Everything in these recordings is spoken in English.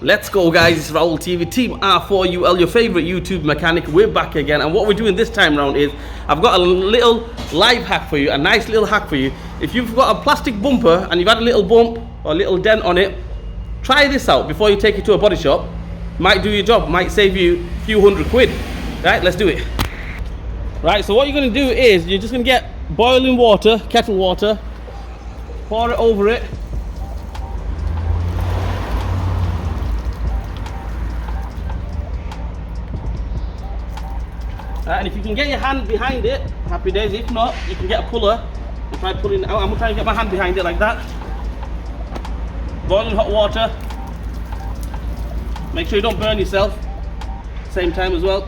Let's go, guys. It's Raoul TV, Team R4UL, your favorite YouTube mechanic. We're back again, and what we're doing this time around is I've got a little live hack for you, a nice little hack for you. If you've got a plastic bumper and you've had a little bump or a little dent on it, try this out before you take it to a body shop. Might do your job, might save you a few £100. Right, let's do it. Right, so what you're going to do is you're just going to get boiling water, kettle water, pour it over it. And if you can get your hand behind it, happy days. If not, you can get a puller and try pulling it out. I'm going to try and get my hand behind it like that. Boiling hot water. Make sure you don't burn yourself. Same time as well.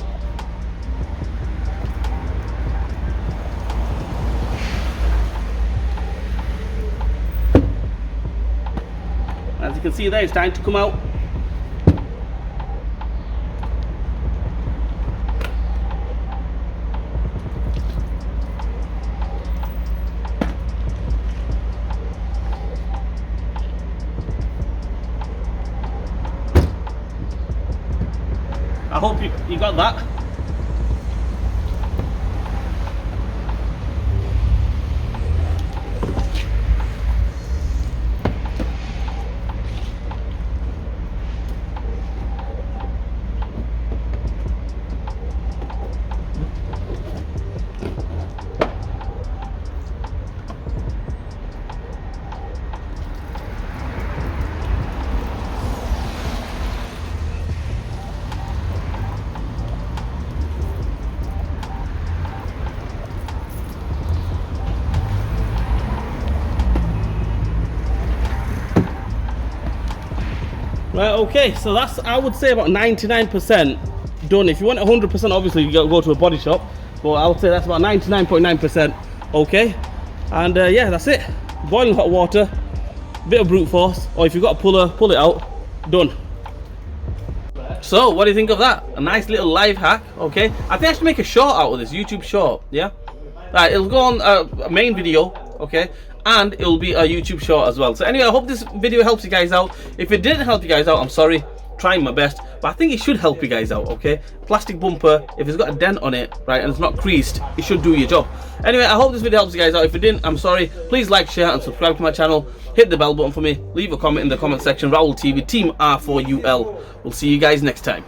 As you can see there, it's starting to come out. I hope you got that. Right, okay, so that's, I would say, about 99% done. If you want 100%, obviously you gotta go to a body shop, but I would say that's about 99.9% okay. And yeah, that's it. Boiling hot water, bit of brute force, or if you've got a puller, pull it out, done. So what do you think of that? A nice little life hack. Okay, I think I should make a short out of this, YouTube short. Yeah, right, it'll go on a main video, okay, and it'll be a YouTube short as well. So anyway, I hope this video helps you guys out. If it didn't help you guys out, I'm sorry, trying my best, but I think it should help you guys out. Okay, plastic bumper, if it's got a dent on it, right, and it's not creased, it should do your job. Anyway, I hope this video helps you guys out. If it didn't, I'm sorry. Please like, share and subscribe to my channel. Hit the bell button for me, leave a comment in the comment section. Raoul TV, Team R4UL. We'll see you guys next time.